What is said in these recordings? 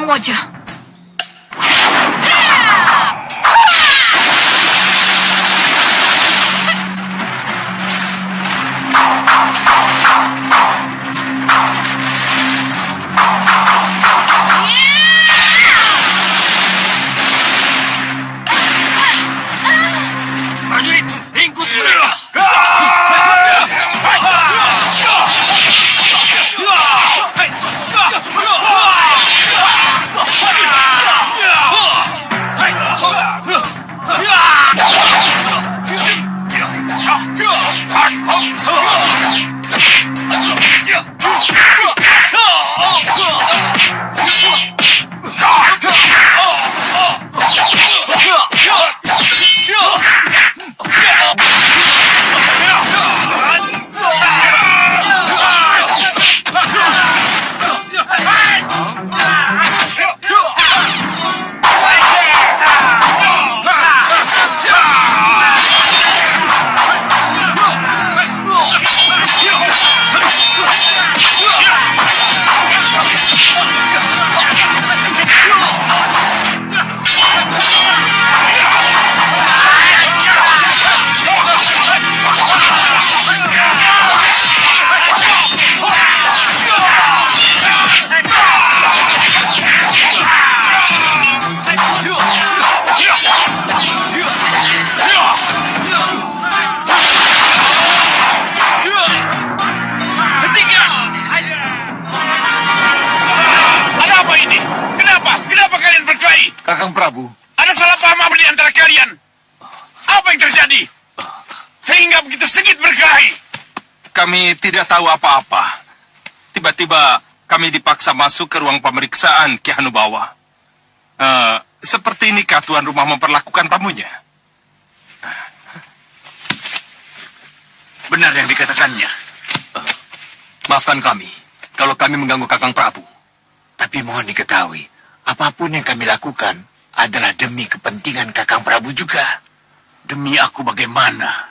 kamu aja. Prajurit, ringkus mereka. Kakang Prabu, Ada salah paham apa di antara kalian? Apa yang terjadi? Sehingga begitu sengit berkelahi. kami tidak tahu apa-apa. Tiba-tiba kami dipaksa masuk ke ruang pemeriksaan Ki Hanubawa. Seperti inikah tuan rumah memperlakukan tamunya? Benar yang dikatakannya. Maafkan kami kalau kami mengganggu Kakang Prabu. Tapi mohon diketahui, apapun yang kami lakukan adalah demi kepentingan Kakang Prabu juga. Demi aku bagaimana?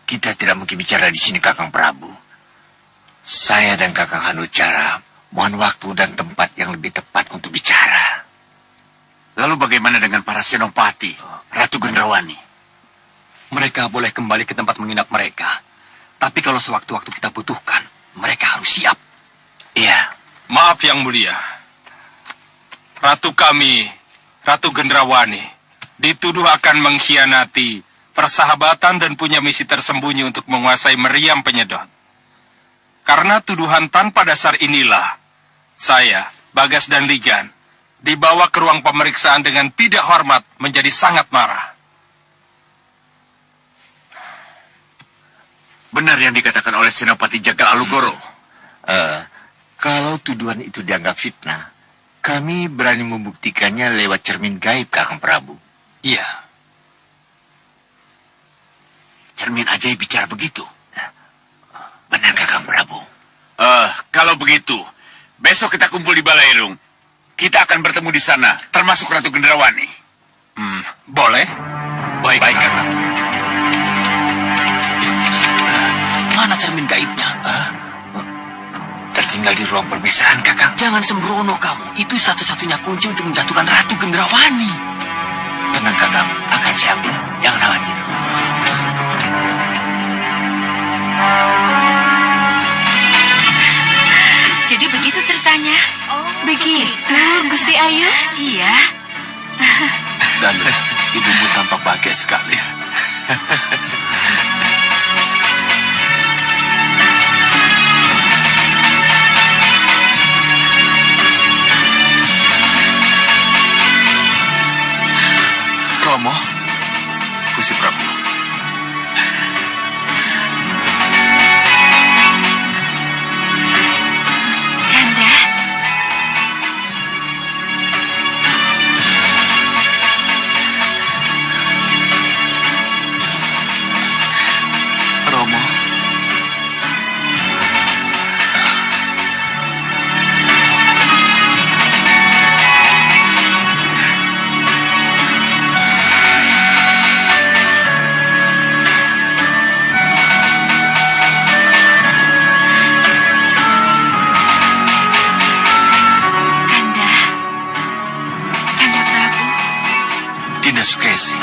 Kita tidak mungkin bicara di sini, Kakang Prabu. Saya dan Kakang Hanucara mohon waktu dan tempat yang lebih tepat untuk bicara. Lalu bagaimana dengan para senopati, Ratu Gendrawani? Mereka boleh kembali ke tempat menginap mereka. Tapi kalau sewaktu-waktu kita butuhkan, mereka harus siap. Iya. Maaf yang mulia. Ratu kami, Ratu Gendrawani, dituduh akan mengkhianati persahabatan dan punya misi tersembunyi untuk menguasai meriam penyedot. Karena tuduhan tanpa dasar inilah, saya, Bagas dan Ligan, dibawa ke ruang pemeriksaan dengan tidak hormat menjadi sangat marah. Benar yang dikatakan oleh Senopati Jagal Alugoro. Kalau tuduhan itu dianggap fitnah, kami berani membuktikannya lewat cermin gaib, Kakang Prabu. Iya. Cermin ajaib bicara begitu. Benar, Kakang Prabu. Kalau begitu, besok kita kumpul di Balairung. Kita akan bertemu di sana, termasuk Ratu Gendrawani. Boleh? Baik, Kakang. Mana cermin gaibnya? Tertinggal di ruang perpisahan, Kakang. Jangan sembrono kamu. Itu satu-satunya kunci untuk menjatuhkan Ratu Gendrawani. Tenang, Kakang. Akan saya ambil. Jangan khawatir. Jadi begitu ceritanya. Begitu, Gusti Ayu? Iya. Dan ibumu tampak bahagia sekali. Romo, Gusti Prabu. Kanda, Romo. Sukesi.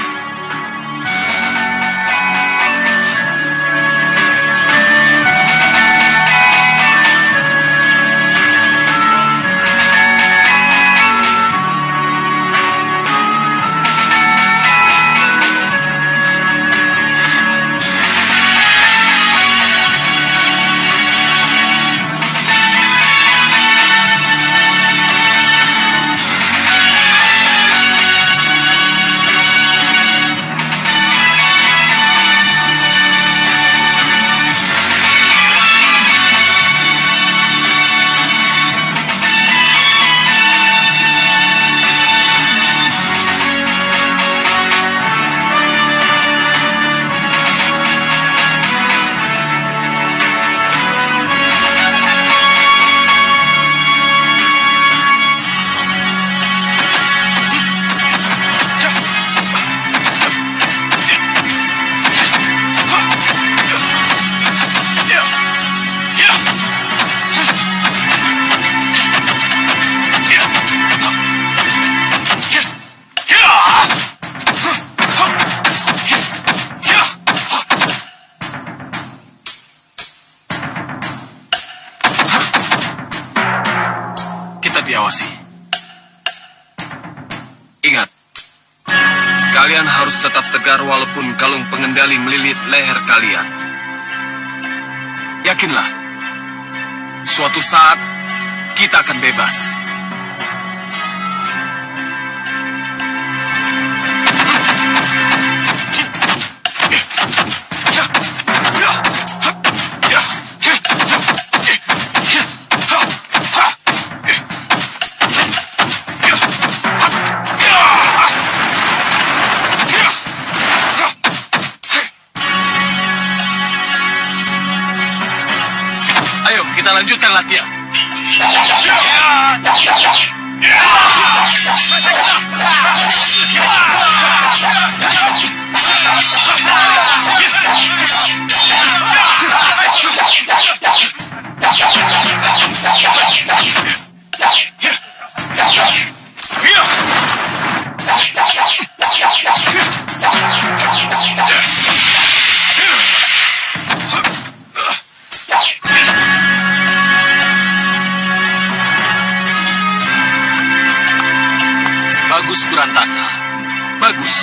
Diawasi. Ingat, kalian harus tetap tegar walaupun kalung pengendali melilit leher kalian. Yakinlah, suatu saat kita akan bebas. Kita lanjutkan latihan. Bagus, Kurantaka. Bagus.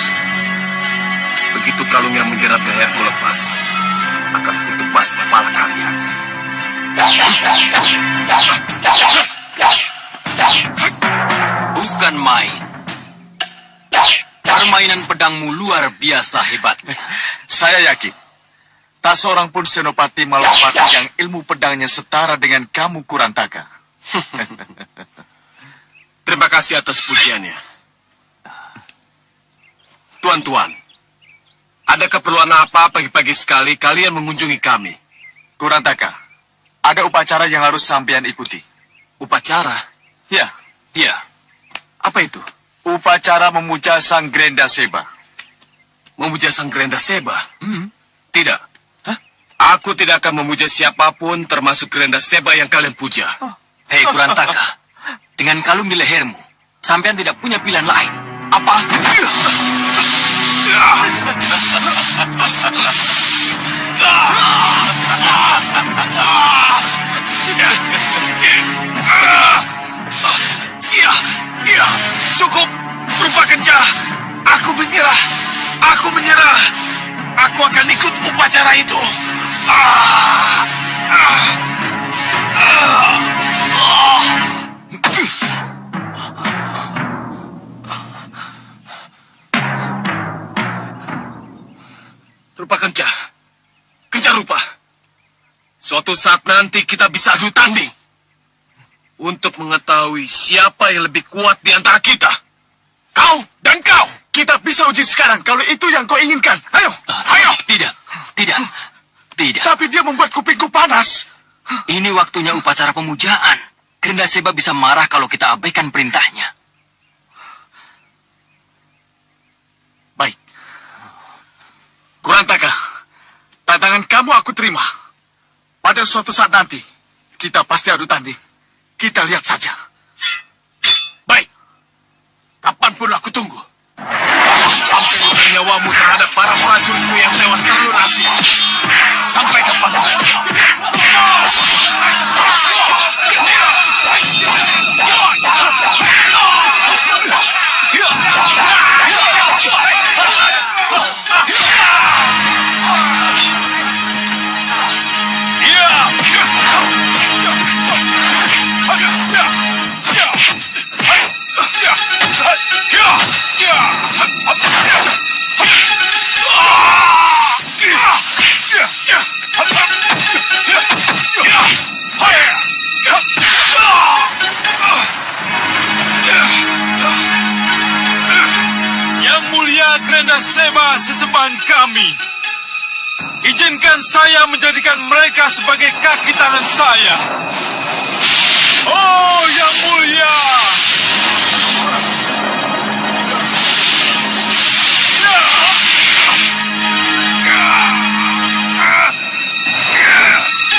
Begitu kalung yang menjerat leherku lepas, akan kutebas kepala kalian. Bukan main. Permainan pedangmu luar biasa hebatnya. Saya yakin, tak seorang pun senopati Malapati yang ilmu pedangnya setara dengan kamu, Kurantaka. Terima kasih atas pujiannya. Tuan-tuan, ada keperluan apa pagi-pagi sekali kalian mengunjungi kami? Kurantaka, ada upacara yang harus sampean ikuti. Upacara? Ya, Iya. Apa itu? upacara memuja Sang Grenda Seba. Memuja Sang Grenda Seba? Tidak. Hah? Aku tidak akan memuja siapapun termasuk Grenda Seba yang kalian puja. Hei Kurantaka, dengan kalung di lehermu, sampean tidak punya pilihan lain. Apa? Iya, cukup. Berupa kencah. Aku menyerah. Aku akan ikut upacara itu. Rupa kencah. Kencah rupa. Suatu saat nanti kita bisa adu tanding. Untuk mengetahui siapa yang lebih kuat di antara kita. Kau dan kau. Kita bisa uji sekarang kalau itu yang kau inginkan. Ayo, Ayo. Tidak. tapi dia membuat kupingku panas. Ini waktunya upacara pemujaan. Grenda Seba bisa marah kalau kita abaikan perintahnya. Baik. Kurantaka, tantangan kamu aku terima. Pada suatu saat nanti, kita pasti adu tanding. Kita lihat saja. Baik. Kapanpun aku tunggu. nyawamu terhadap para prajuritmu yang tewas terlunasi. Sampai kapan? Yang mulia Grenda Seba, sesembahan kami, izinkan saya menjadikan mereka sebagai kaki tangan saya. Oh, yang mulia!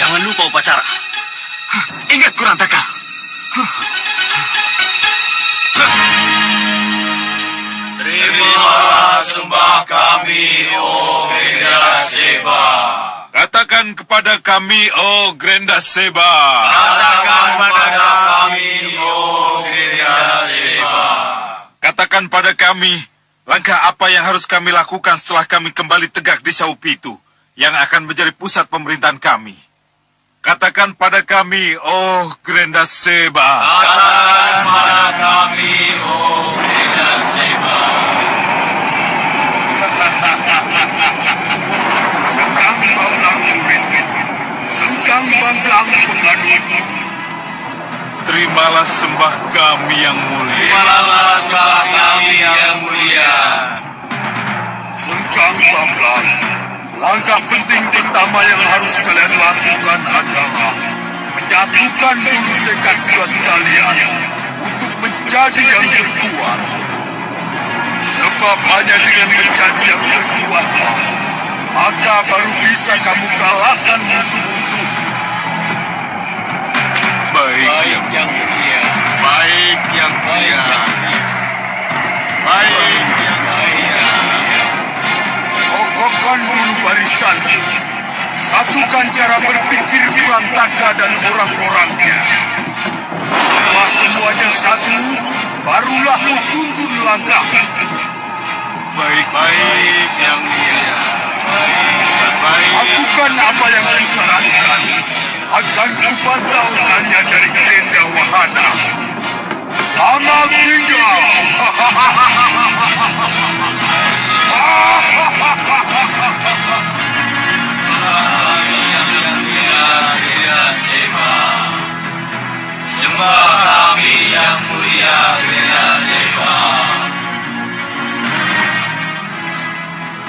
Jangan lupa upacara. Ingat Kurantaka. Terimalah sembah kami, oh Grenda Seba. Katakan kepada kami, oh Grenda Seba. Katakan kepada kami, oh Grenda Seba. Katakan pada kami, langkah apa yang harus kami lakukan setelah kami kembali tegak di Saupitu, yang akan menjadi pusat pemerintahan kami. Katakan pada kami, oh Grenda Seba. Katakan pada kami, oh Grenda Seba. Sengkang Bambang murid, Sengkang Bambang penganut. Terimalah sembah kami yang mulia. Terimalah sembah kami yang mulia. Sengkang Bambang, langkah penting pertama yang harus kalian lakukan adalah menyatukan dulu tekad bulat kalian untuk menjadi yang terkuat. Sebab hanya dengan menjadi yang terkuatlah, maka baru bisa kamu kalahkan musuh-musuh. Baik yang mulia. Baik yang mulia. Baik yang mulia. Kokohkan dulu barisan. Satukan cara berpikir Kurantaka dan orang-orangnya. Setelah semuanya satu, barulah tuntun langkah. Baik yang mulia. Baik. Lakukan apa yang kusarankan. Akan kupantau kalian dari Grenda Wahana. Selamat tinggal. Sembah kami yang mulia Grenda Seba.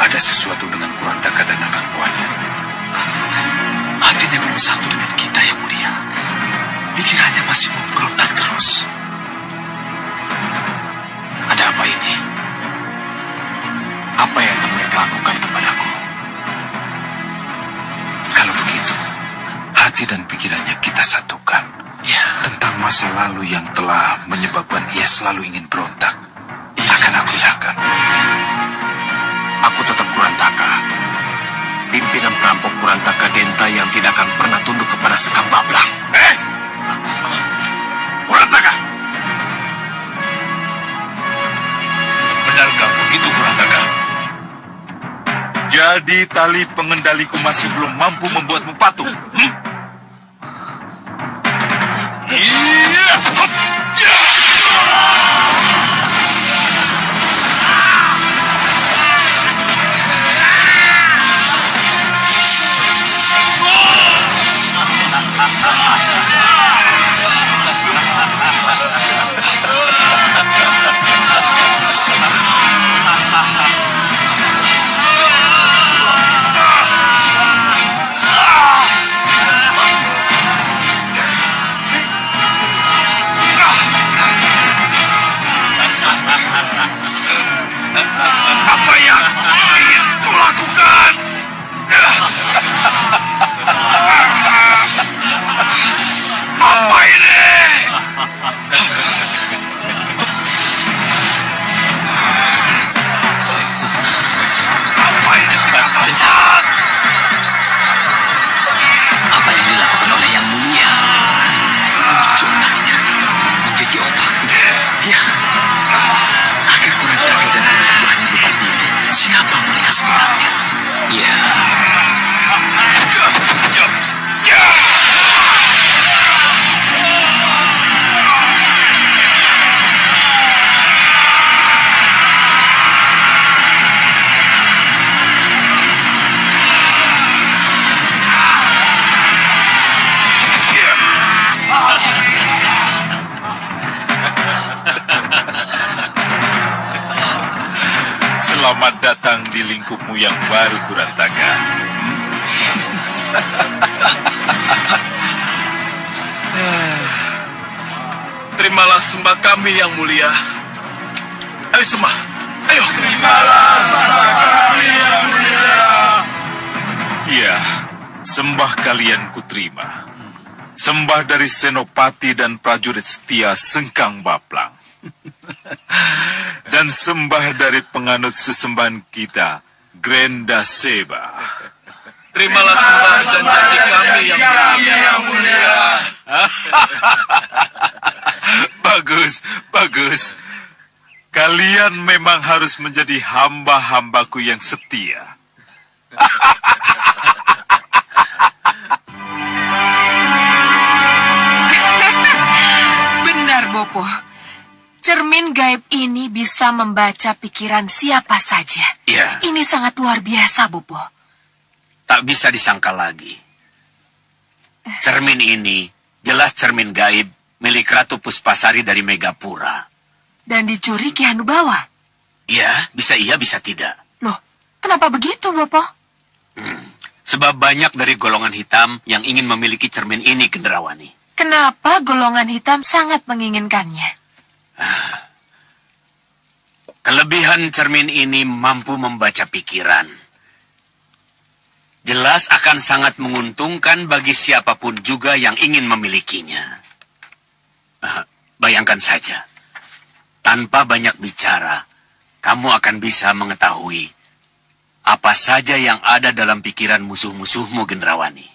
Ada sesuatu dengan Kurantaka dan anak buahnya. Hatinya belum satu dengan kita yang mulia. Pikirannya masih memberontak terus. Ada apa ini? Apa yang akan mereka lakukan kepadaku? Kalau begitu, hati dan pikirannya kita satukan. Ya. Tentang masa lalu yang telah menyebabkan ia selalu ingin berontak, akan aku hilangkan. Aku tetap Kurantaka, pimpinan perampok Kurantaka Denta yang tidak akan pernah tunduk kepada Sekang Bablang. Kurantaka! Benarkah begitu, Kurantaka? Jadi tali pengendaliku masih belum mampu membuatmu patuh. Iya! Apa yang ingin kau lakukan? Apa ini? Iya. Selamat datang di lingkupmu yang baru, Kurantaka. Terimalah sembah kami yang mulia. Ayo sembah, ayo. Iya, sembah kalian kuterima. Sembah dari Senopati dan prajurit setia Sengkang Baplang. Dan sembah dari penganut sesembahan kita, Grenda Seba. Terimalah sembah dan janji kami yang mulia. Bagus, bagus. Kalian memang harus menjadi hamba-hambaku yang setia. Benar, Bopo. Cermin gaib ini bisa membaca pikiran siapa saja. Iya. Ini sangat luar biasa, Bopo. Tak bisa disangka lagi. Cermin ini jelas cermin gaib milik Ratu Puspasari dari Megapura. Dan dicuri Ki Hanubawa. Iya, bisa iya, bisa tidak. Loh, kenapa begitu, Bopo? Sebab banyak dari golongan hitam yang ingin memiliki cermin ini, Gendrawani. Kenapa golongan hitam sangat menginginkannya? Kelebihan cermin ini mampu membaca pikiran. Jelas akan sangat menguntungkan bagi siapapun juga yang ingin memilikinya. Bayangkan saja, tanpa banyak bicara, kamu akan bisa mengetahui apa saja yang ada dalam pikiran musuh-musuhmu, Gendrawani.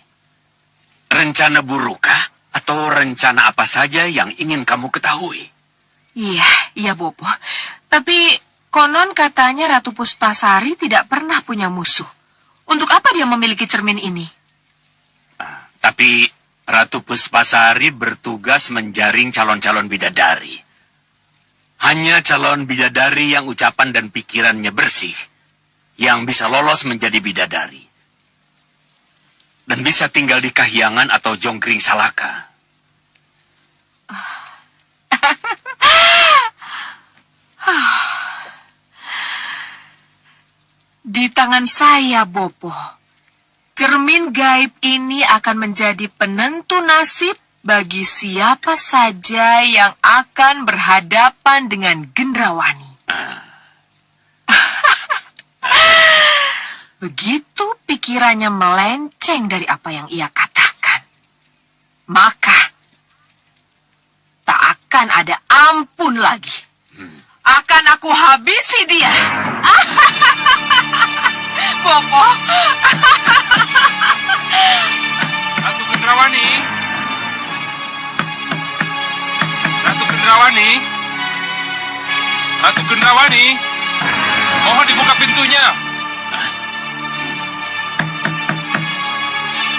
Rencana burukkah atau rencana apa saja yang ingin kamu ketahui? Iya, Bopo. Tapi konon katanya Ratu Puspasari tidak pernah punya musuh. Untuk apa dia memiliki cermin ini? Tapi Ratu Puspasari bertugas menjaring calon-calon bidadari. Hanya calon bidadari yang ucapan dan pikirannya bersih yang bisa lolos menjadi bidadari. Dan bisa tinggal di Kahyangan atau Jongkring Salaka. Di tangan saya, Bopo. Cermin gaib ini akan menjadi penentu nasib bagi siapa saja yang akan berhadapan dengan Gendrawani. Begitu pikirannya melenceng dari apa yang ia katakan, maka tak akan ada ampun lagi. Akan aku habisi dia. Bopo. Ratu Gendrawani. Ratu Gendrawani. Ratu Gendrawani. Mohon dibuka pintunya.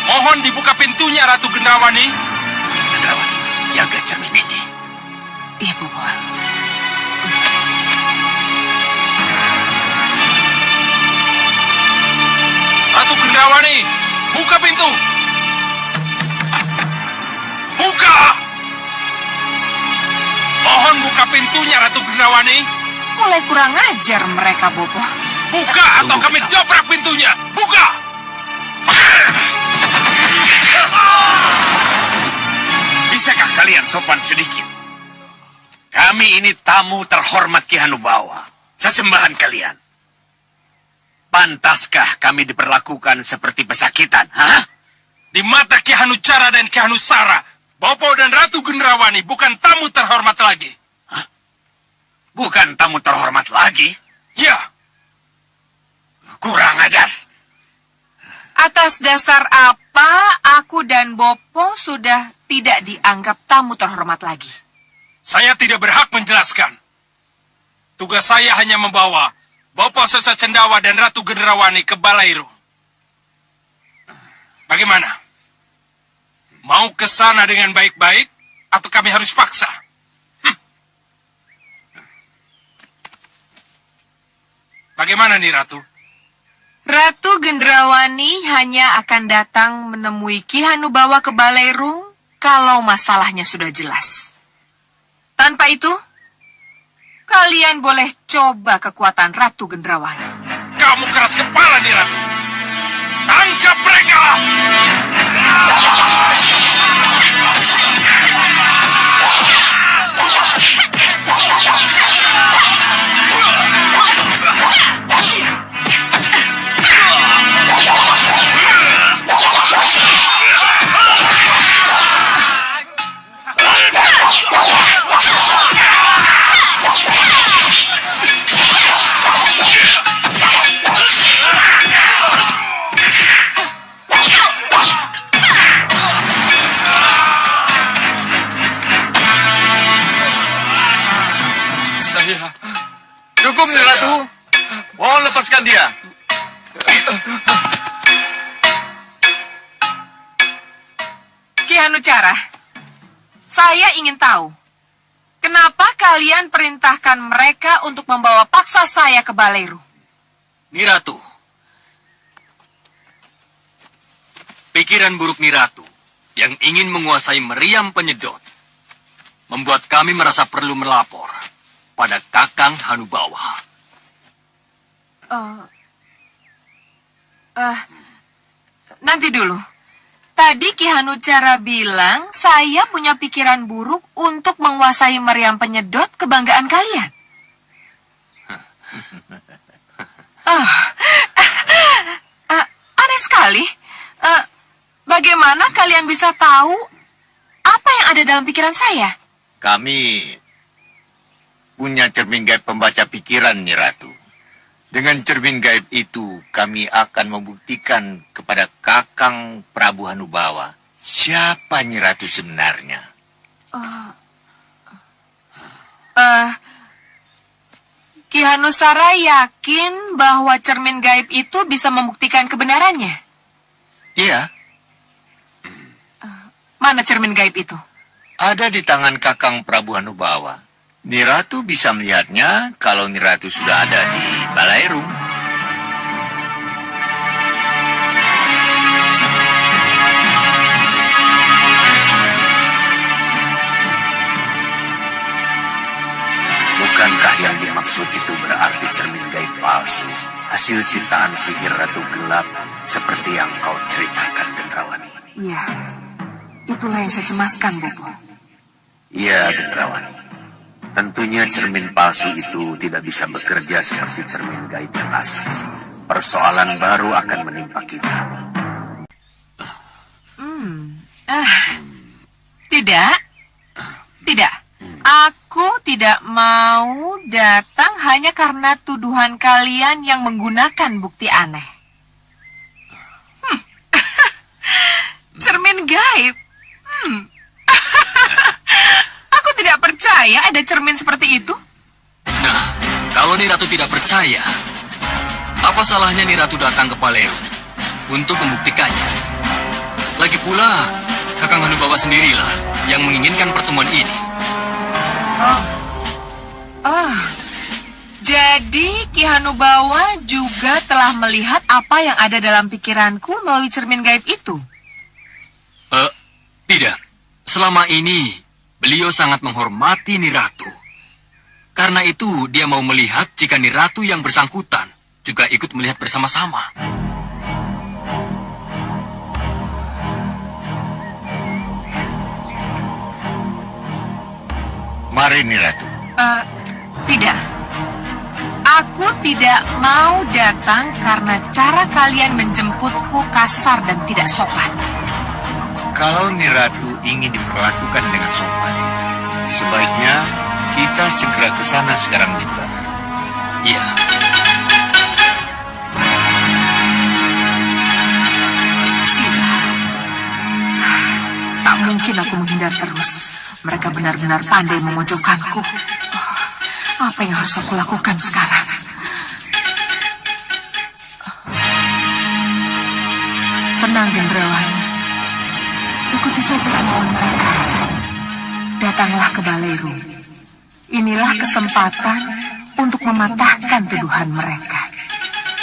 Mohon dibuka pintunya, Ratu Gendrawani. Gendrawani, jaga cermin ini. Iya, Bopo. Ratu Gendrawani, buka pintu. Buka. Mohon buka pintunya, Ratu Gendrawani. Mulai kurang ajar mereka, Bopo. Buka atau kami dobrak pintunya. Buka. Bisakah kalian sopan sedikit? Kami ini tamu terhormat Ki Hanubawa. Sesembahan kalian. Pantaskah kami diperlakukan seperti pesakitan? Hah? Di mata Ki Hanucara dan Ki Hanusara, Bopo dan Ratu Gendrawani bukan tamu terhormat lagi. Bukan tamu terhormat lagi? Ya, Kurang ajar. Atas dasar apa aku dan Bopo sudah tidak dianggap tamu terhormat lagi? saya tidak berhak menjelaskan. Tugas saya hanya membawa Bopo Sesa Cendawa dan Ratu Gendrawani ke Balairu. Bagaimana? Mau ke sana dengan baik-baik atau kami harus paksa? Bagaimana nih Ratu? Ratu Gendrawani hanya akan datang menemui Ki Hanubawa ke Balerung kalau masalahnya sudah jelas. Tanpa itu, kalian boleh coba kekuatan Ratu Gendrawani. Kamu keras kepala nih Ratu. Tangkap mereka! Cukup, Nih Ratu. Mohon lepaskan dia. Ki Hanucara, saya ingin tahu, kenapa kalian perintahkan mereka untuk membawa paksa saya ke Balerung? Niratu. Pikiran buruk Niratu yang ingin menguasai meriam penyedot membuat kami merasa perlu melapor pada Kakang Hanubawa. Nanti dulu. Tadi Ki Hanucara bilang saya punya pikiran buruk untuk menguasai meriam penyedot kebanggaan kalian. Aneh sekali. Bagaimana kalian bisa tahu apa yang ada dalam pikiran saya? Kami punya cermin gaib pembaca pikiran, Nih Ratu. Dengan cermin gaib itu, kami akan membuktikan kepada Kakang Prabu Hanubawa siapa Nyi Ratu sebenarnya. Ki Hanusara yakin bahwa cermin gaib itu bisa membuktikan kebenarannya. Iya, Mana cermin gaib itu? ada di tangan Kakang Prabu Hanubawa. Nyi Ratu bisa melihatnya kalau Nyi Ratu sudah ada di Balerung. Bukankah yang dimaksud itu berarti cermin gaib palsu, hasil ciptaan sihir Ratu Gelap, seperti yang kau ceritakan, Gendrawani? Iya, itulah yang saya cemaskan, Bopo. Iya, Gendrawani. Tentunya cermin palsu itu tidak bisa bekerja seperti cermin gaib yang asli. Persoalan baru akan menimpa kita. Tidak, tidak. Aku tidak mau datang hanya karena tuduhan kalian yang menggunakan bukti aneh. Cermin gaib. Aku tidak percaya ada cermin seperti itu. Nah, kalau Niratu tidak percaya, apa salahnya Niratu datang ke Balerung untuk membuktikannya? Lagi pula, Kakang Hanubawa sendirilah yang menginginkan pertemuan ini. Jadi Ki Hanubawa juga telah melihat apa yang ada dalam pikiranku melalui cermin gaib itu. Tidak. Selama ini, beliau sangat menghormati Niratu. Karena itu, dia mau melihat jika Niratu yang bersangkutan juga ikut melihat bersama-sama. Mari, Nyi Ratu. Tidak. Aku tidak mau datang karena cara kalian menjemputku kasar dan tidak sopan. Kalau Nyi Ratu ingin diperlakukan dengan sopan, sebaiknya kita segera ke sana sekarang juga. Iya. Sila. Tak mungkin aku menghindar terus. Mereka benar-benar pandai memojokkanku. Apa yang harus aku lakukan sekarang? Tenang, Gendrawani. Ikuti saja kemauan mereka. Datanglah ke Balairu. Inilah kesempatan untuk mematahkan tuduhan mereka.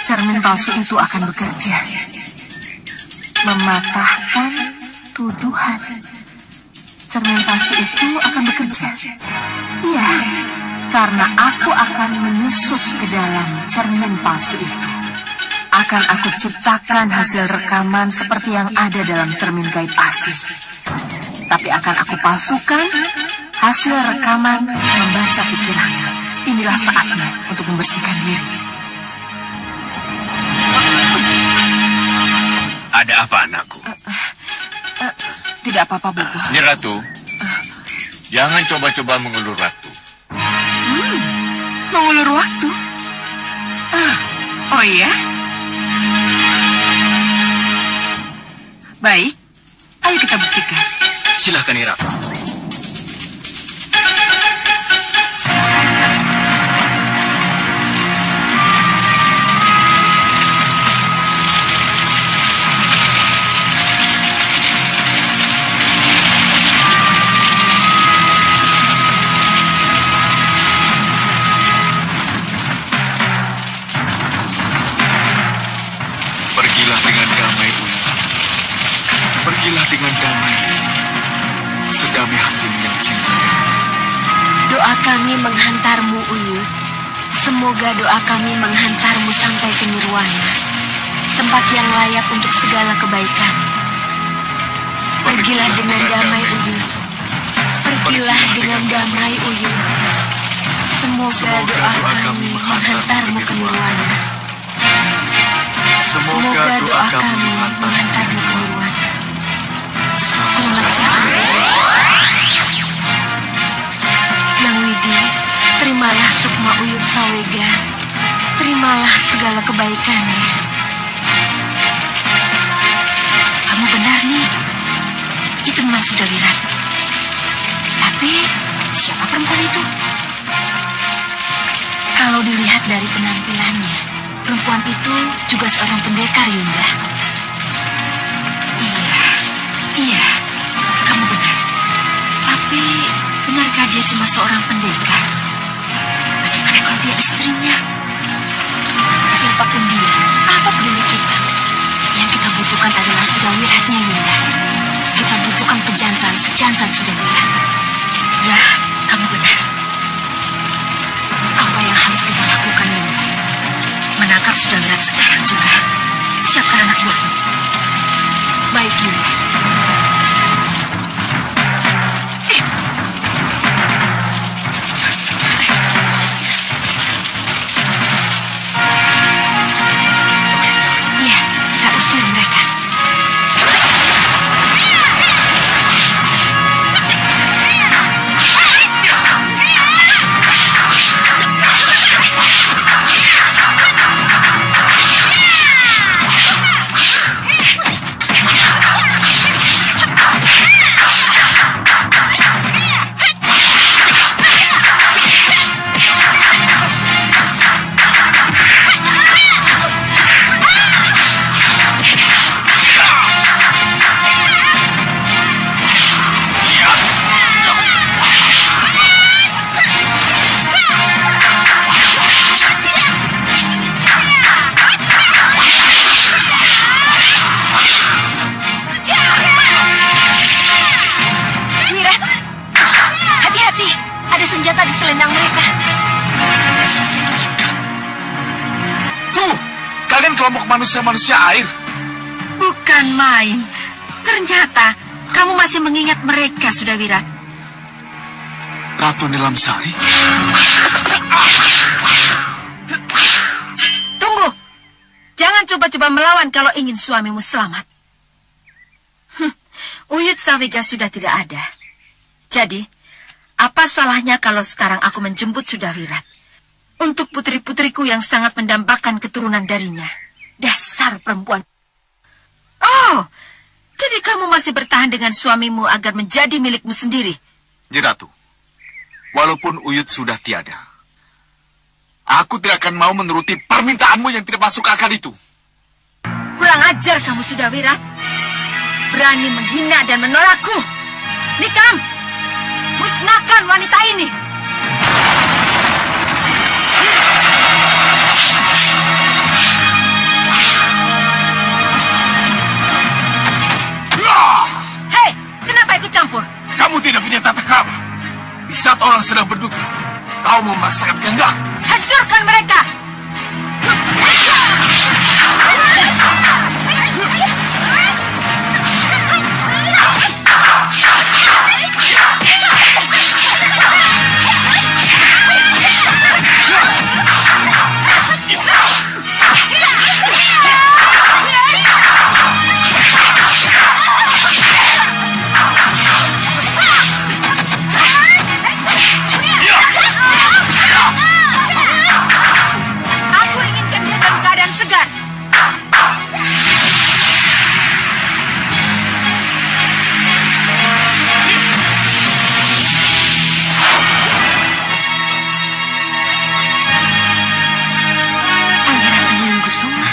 Cermin palsu itu akan bekerja. Mematahkan tuduhan. Cermin palsu itu akan bekerja. Ya, karena aku akan menyusup ke dalam cermin palsu itu. Akan aku ciptakan hasil rekaman seperti yang ada dalam cermin gaib asli. Tapi akan aku palsukan hasil rekaman membaca pikiran. Inilah saatnya untuk membersihkan diri. Ada apa, anakku? Tidak apa-apa, Bopo. Nyi Ratu, jangan coba-coba mengulur waktu. Mengulur waktu? Oh iya? Baik, ayo kita buktikan. Silahkan, Nyi Ratu. Pergilah dengan damai, Uyut. Pergilah dengan damai. Sedamai hatimu yang cinta damai. Doa kami menghantarmu, Uyut. Semoga doa kami menghantarmu sampai ke Nirwana, tempat yang layak untuk segala kebaikan. Pergilah dengan damai, Uyut. Pergilah dengan damai, Uyut. Semoga doa kami menghantarmu ke Nirwana. Semoga doa kami menghantarmu ke Nirwana. Selamat jalan. Yang Widi, terimalah sukma Uyut Sawega. Terimalah segala kebaikannya. Kamu benar nih. Itu memang sudah Wirat. Tapi siapa perempuan itu? Kalau dilihat dari penampilannya, perempuan itu juga seorang pendekar, Yunda. Iya, kamu benar. Tapi, benarkah dia cuma seorang pendekar? Bagaimana kalau dia istrinya? Siapapun dia, apa peduli kita? Yang kita butuhkan adalah Sudawiratnya, Yunda. Kita butuhkan pejantan sejantan Sudawirat. Ya, kamu benar. Apa yang harus kita lakukan, Yunda? Menangkap Sudawirat sekarang juga. Siapkan anak buahmu. Baik, Yunda. Iya, kita usir mereka. Wirat, hati-hati. Ada senjata di selendang mereka. Sisi hitam. Tuh, kalian kelompok manusia-manusia air. Bukan main. Ternyata kamu masih mengingat mereka, Sudawirat. Ratu Nilamsari. Tunggu. Jangan coba-coba melawan kalau ingin suamimu selamat. Uyut Sawega sudah tidak ada. Jadi, apa salahnya kalau sekarang aku menjemput Sudawirat? Untuk putri-putriku yang sangat mendambakan keturunan darinya. Dasar perempuan. Oh, jadi kamu masih bertahan dengan suamimu agar menjadi milikmu sendiri? Nyi Ratu, walaupun Uyut sudah tiada, aku tidak akan mau menuruti permintaanmu yang tidak masuk akal itu. Kurang ajar kamu, Sudawirat. berani menghina dan menolakku. Nikam, musnahkan wanita ini. Hei, kenapa ikut campur? Kamu tidak punya tata krama. Di saat orang sedang berduka, kau memaksakan kehendak. Hancurkan mereka! Aku inginkan dia dalam keadaan segar. Pangeran Angin Kusuma.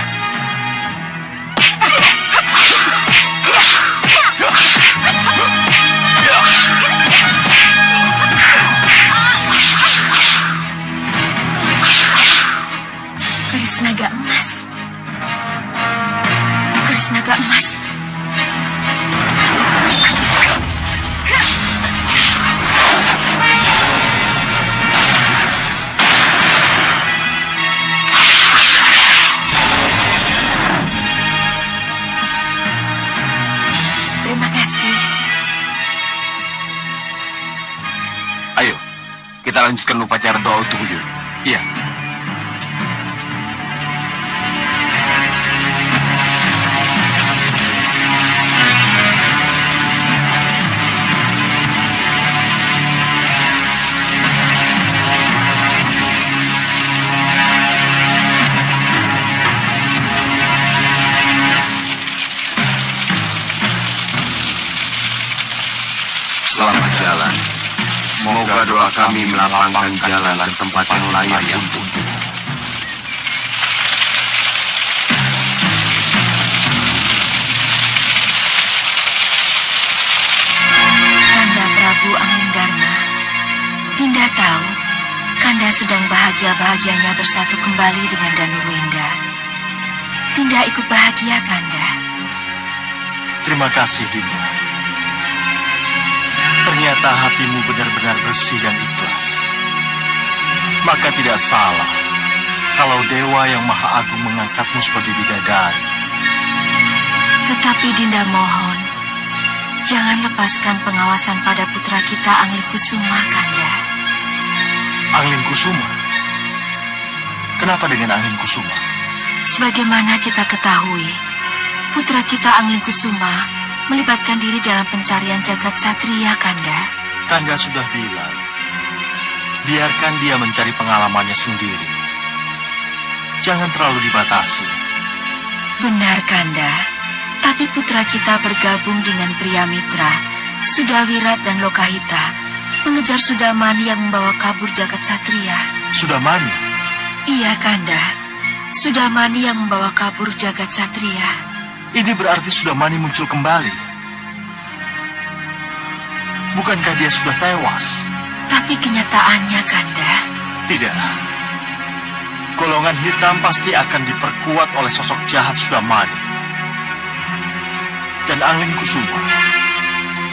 Keris naga emas. Keris naga emas. Terima kasih. Ayo, kita lanjutkan upacara doa untuk Uyun. Iya. Selamat jalan. Semoga doa kami melapangkan jalan ke tempat yang layak untukmu. Kanda Prabu Angin Dharma. Dinda tahu Kanda sedang bahagia-bahagianya bersatu kembali dengan Danurwenda. Dinda ikut bahagia, Kanda. Terima kasih, Dinda. Ternyata hatimu benar-benar bersih dan ikhlas. Maka tidak salah kalau Dewa yang Maha Agung mengangkatmu sebagai bidadari. Tetapi Dinda mohon, jangan lepaskan pengawasan pada putra kita Angling Kusuma, Kanda. Angling Kusuma? Kenapa dengan Angling Kusuma? Sebagaimana kita ketahui, putra kita Angling Kusuma melibatkan diri dalam pencarian jagat satria, Kanda. Kanda sudah bilang, biarkan dia mencari pengalamannya sendiri. Jangan terlalu dibatasi. Benar, Kanda. Tapi putra kita bergabung dengan pria mitra, Sudawirat dan Lokahita, mengejar Sudamani yang membawa kabur jagat satria. Sudamani? Iya, Kanda. Sudamani yang membawa kabur jagat satria. Ini berarti Sudamani muncul kembali. Bukankah dia sudah tewas? Tapi kenyataannya, Kanda. Tidak. Golongan hitam pasti akan diperkuat oleh sosok jahat Sudamani. Dan Angling Kusuma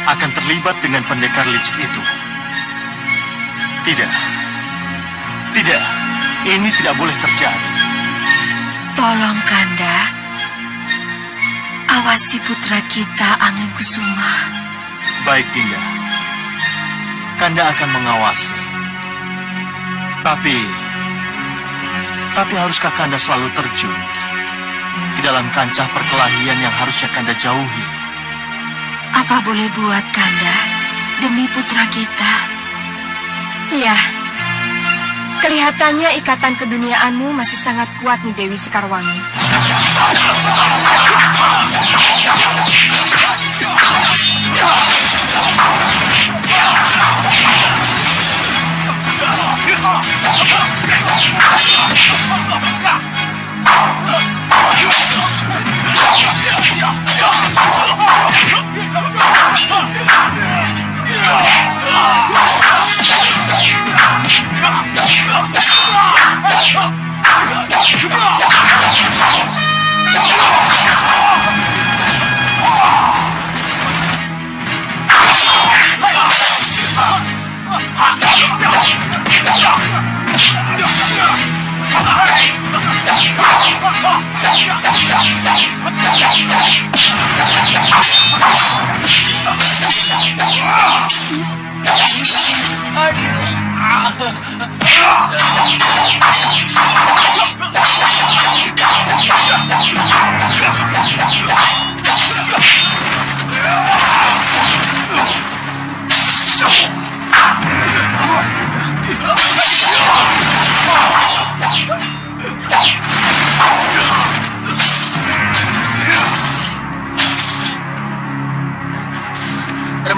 akan terlibat dengan pendekar licik itu. Tidak. Tidak. Ini tidak boleh terjadi. Tolong, Kanda. Awasi putra kita, Angling Kusuma. Baik, Dinda. Kanda akan mengawasi. Tapi haruskah Kanda selalu terjun ke dalam kancah perkelahian yang harusnya Kanda jauhi? Apa boleh buat, Kanda, demi putra kita? Iya. Kelihatannya ikatan keduniaanmu masih sangat kuat nih, Dewi Sekarwangi.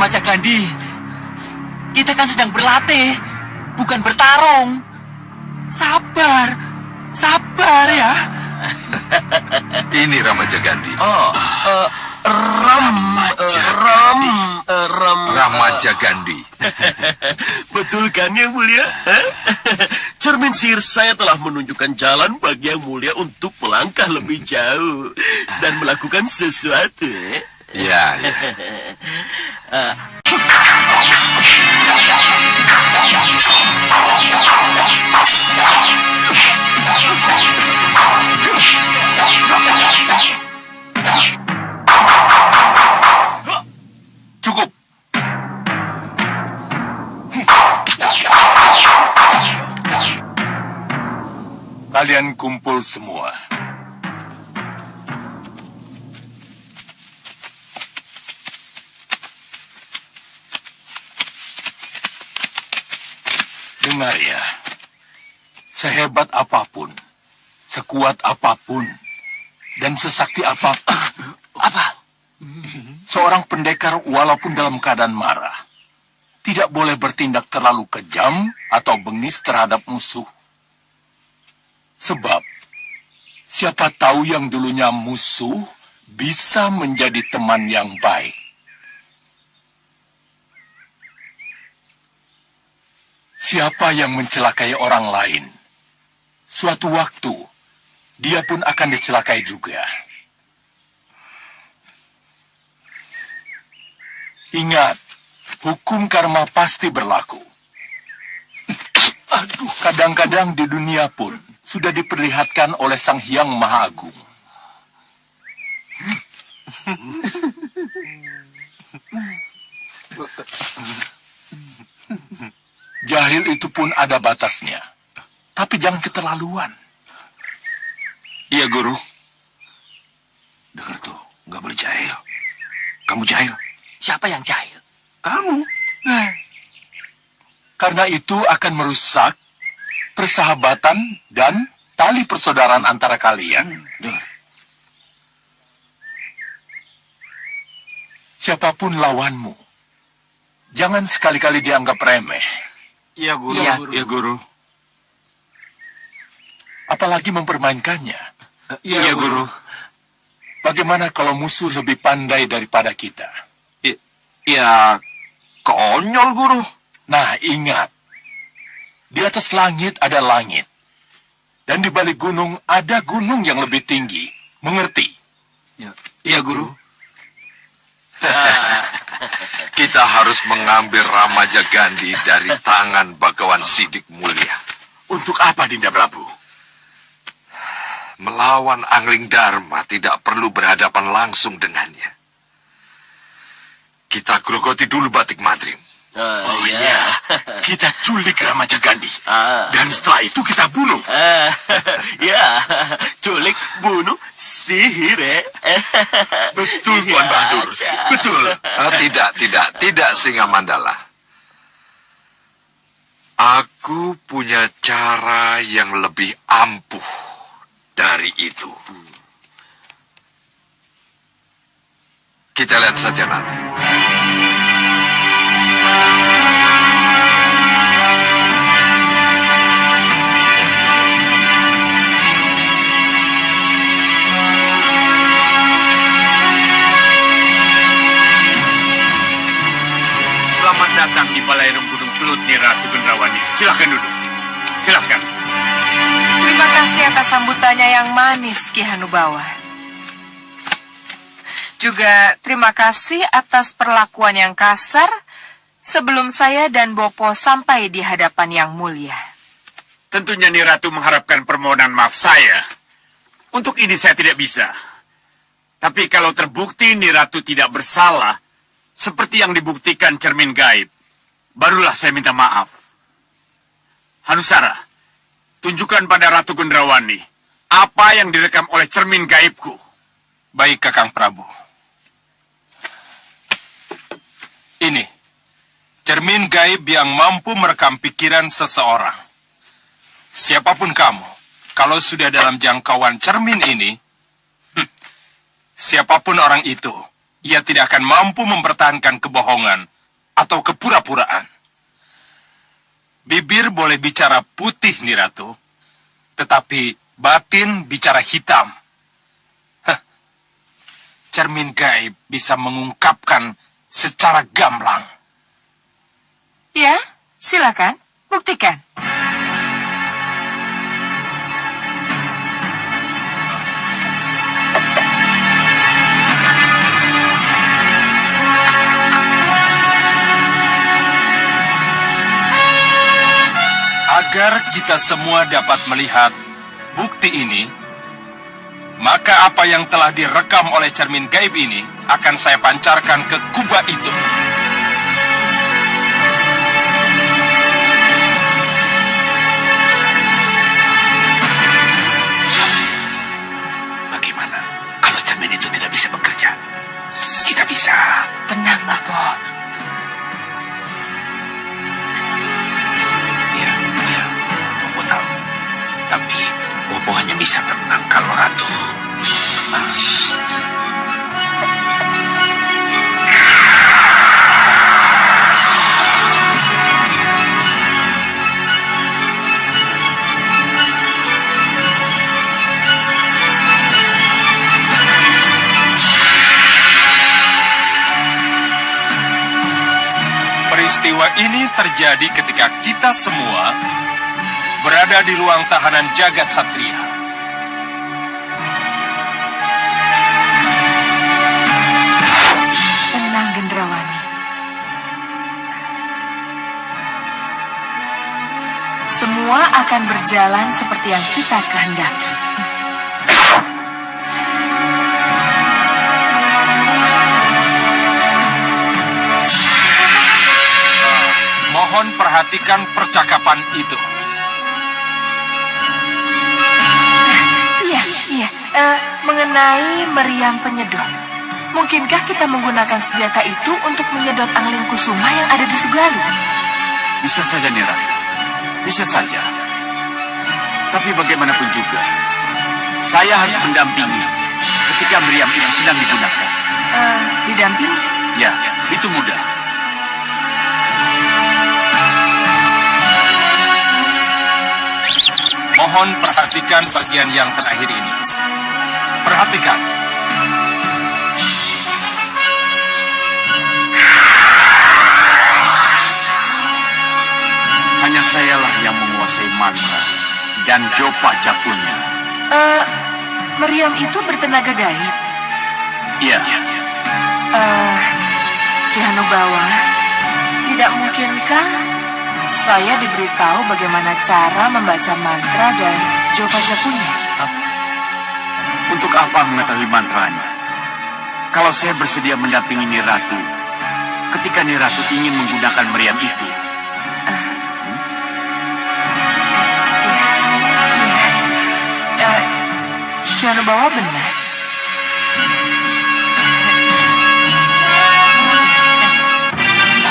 Ramajagandhi, kita kan sedang berlatih, bukan bertarung. Sabar, sabar ya. Ini Ramajagandhi. Ramajagandhi. Betul kan yang mulia? Cermin sihir saya telah menunjukkan jalan bagi yang mulia untuk melangkah lebih jauh dan melakukan sesuatu. Ya, ya. Cukup. Kalian kumpul semua. Dengar ya, sehebat apapun, sekuat apapun, dan sesakti apapun, seorang pendekar walaupun dalam keadaan marah, tidak boleh bertindak terlalu kejam atau bengis terhadap musuh. Sebab, siapa tahu yang dulunya musuh bisa menjadi teman yang baik. Siapa yang mencelakai orang lain, suatu waktu dia pun akan dicelakai juga. Ingat, hukum karma pasti berlaku. Kadang-kadang di dunia pun sudah diperlihatkan oleh Sang Hyang Maha Agung. Jahil itu pun ada batasnya. Tapi jangan keterlaluan. Iya, Guru. Dengar tuh, nggak boleh jahil. Kamu jahil. Siapa yang jahil? Kamu. Karena itu akan merusak persahabatan dan tali persaudaraan antara kalian. Dengar. Siapapun lawanmu, jangan sekali-kali dianggap remeh. Iya, Guru. Iya, Guru. Apalagi mempermainkannya. Iya, Guru. Bagaimana kalau musuh lebih pandai daripada kita? Ya, konyol, Guru. Nah, ingat. Di atas langit ada langit. Dan di balik gunung ada gunung yang lebih tinggi. Mengerti? Iya, Guru. Kita harus mengambil Ramajagandhi dari tangan Bagawan Sidik Mulia. Untuk apa, Dinda Prabu? Melawan Angling Dharma tidak perlu berhadapan langsung dengannya. Kita grogoti dulu Batik Madrim. Iya. Kita culik Ramajagandhi. Dan setelah itu kita bunuh. Ya, culik, bunuh, sihir, Betul, Tuan Bahadur. Betul. Tidak, Singa Mandala. Aku punya cara yang lebih ampuh dari itu. Kita lihat saja nanti. Selamat datang di Balairung Gunung Kelut, Ratu Gendrawani. Silahkan duduk. Silahkan. Terima kasih atas sambutannya yang manis, Ki Hanubawa. Juga terima kasih atas perlakuan yang kasar sebelum saya dan Bopo sampai di hadapan yang mulia. Tentunya Ratu mengharapkan permohonan maaf saya. Untuk ini saya tidak bisa. Tapi kalau terbukti Ratu tidak bersalah, seperti yang dibuktikan cermin gaib, barulah saya minta maaf. Hanusara, tunjukkan pada Ratu Gendrawani apa yang direkam oleh cermin gaibku. Baik, Kakang Prabu. Ini, cermin gaib yang mampu merekam pikiran seseorang. Siapapun kamu, kalau sudah dalam jangkauan cermin ini, siapapun orang itu, ia tidak akan mampu mempertahankan kebohongan atau kepura-puraan. Bibir boleh bicara putih, Niratu, tetapi batin bicara hitam. Cermin gaib bisa mengungkapkan secara gamblang. Ya, silakan, buktikan. Agar kita semua dapat melihat bukti ini, maka apa yang telah direkam oleh cermin gaib ini akan saya pancarkan ke kubah itu. Bagaimana kalau cermin itu tidak bisa bekerja? Kita bisa. Tenang, Bopo. Ya, Bopo tahu. Tapi Bopo hanya bisa tenang kalau Ratu. Peristiwa ini terjadi ketika kita semua berada di ruang tahanan jagat satria. Tenang, Gendrawani. Semua akan berjalan seperti yang kita kehendaki. Mohon perhatikan percakapan itu. Iya. Mengenai meriam penyedot. Mungkinkah kita menggunakan senjata itu untuk menyedot angling kusuma yang ada di Sugalu? Bisa saja, Niratu. Bisa saja. Tapi bagaimanapun juga, saya harus mendampingi ketika meriam itu sedang digunakan. Didampingi? Ya, itu mudah. Mohon perhatikan bagian yang terakhir ini. Perhatikan. Hanya sayalah yang menguasai mantra dan jopa japunya. Meriam itu bertenaga gaib. Iya. Ki Hanubawa, tidak mungkinkah saya diberitahu bagaimana cara membaca mantra dan jopa japunya? Untuk apa mengetahui mantranya? Kalau saya bersedia mendampingi Niratu ketika Niratu ingin menggunakan meriam itu. Ki Hanubawa benar.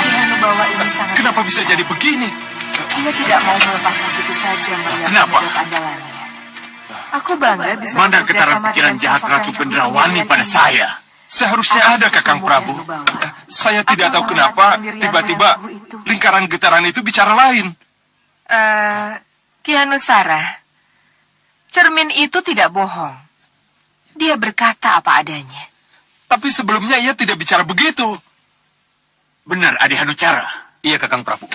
Ki Hanubawa ini sangat... Kenapa bisa jadi begini? Ia tidak mau melepas begitu saja meriam Kenapa? penyedot andalannya. Aku bangga bisa Mana bekerja getaran sama pikiran dengan jahat sosok Ratu yang Gendrawani begitu pada mulia saya? Seharusnya Atas ada, Kakang ketemu Prabu. Ki Hanubawa. Saya tidak Aku tahu kenapa menghormati pendirian tiba-tiba Prabu itu. lingkaran getaran itu bicara lain. Ki Hanusara, cermin itu tidak bohong. Dia berkata apa adanya. Tapi sebelumnya ia tidak bicara begitu. Benar, Adi Hanucara. Iya, Kakang Prabu.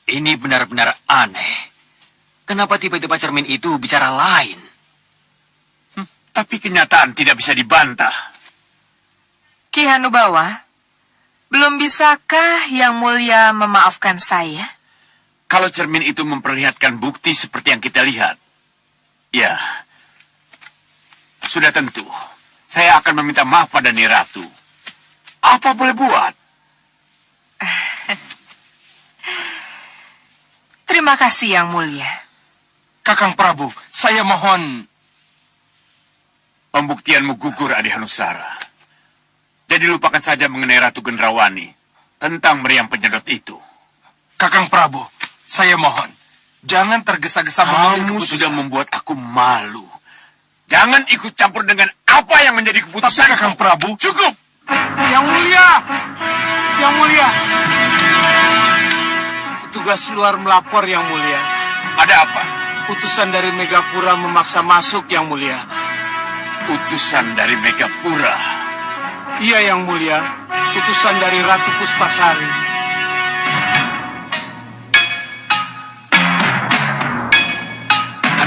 Ini benar-benar aneh. Kenapa tiba-tiba cermin itu bicara lain? Tapi kenyataan tidak bisa dibantah. Ki Hanubawa, belum bisakah Yang Mulia memaafkan saya? Kalau cermin itu memperlihatkan bukti seperti yang kita lihat. Ya, sudah tentu. Saya akan meminta maaf pada Niratu. Apa boleh buat? Terima kasih Yang Mulia. Kakang Prabu, saya mohon... Pembuktianmu gugur, Adi Hanusara. Jadi lupakan saja mengenai Ratu Gendrawani tentang meriam penyedot itu. Kakang Prabu, saya mohon. Jangan tergesa-gesa mengambil Kamu keputusan. sudah membuat aku malu. Jangan ikut campur dengan apa yang menjadi Tapi keputusan. Kakang Prabu... Cukup! Yang mulia! Yang Mulia. Petugas luar melapor, Yang Mulia. Ada apa? Utusan dari Megapura memaksa masuk, Yang Mulia. Utusan dari Megapura? Iya, Yang Mulia. Utusan dari Ratu Puspasari.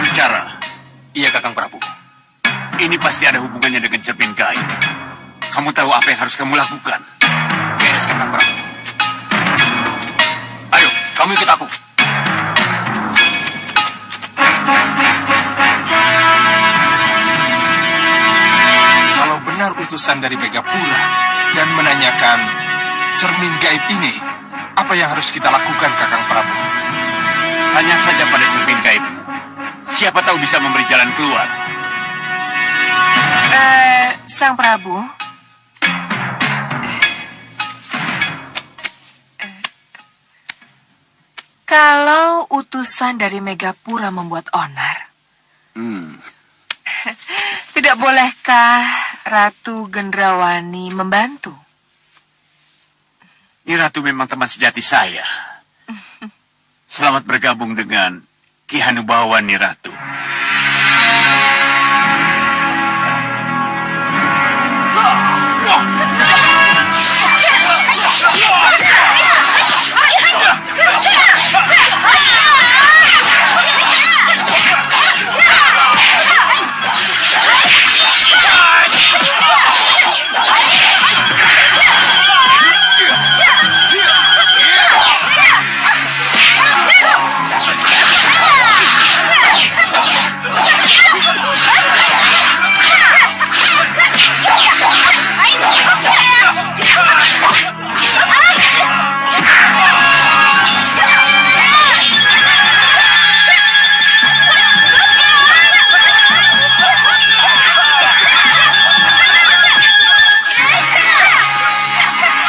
Bicara. Iya, Kakang Prabu. Ini pasti ada hubungannya dengan cermin gaib. Kamu tahu apa yang harus kamu lakukan? Beres, Kakang Prabu. Ayo, kamu ikut aku. Kalau benar utusan dari Megapura dan menanyakan cermin gaib ini, apa yang harus kita lakukan, Kakang Prabu? Tanya saja pada cermin gaib. Siapa tahu bisa memberi jalan keluar. Sang Prabu. Kalau utusan dari Megapura membuat onar, tidak bolehkah Ratu Gendrawani membantu? Nyi Ratu memang teman sejati saya. Selamat bergabung dengan Ki Hanubawan, Nyi Ratu.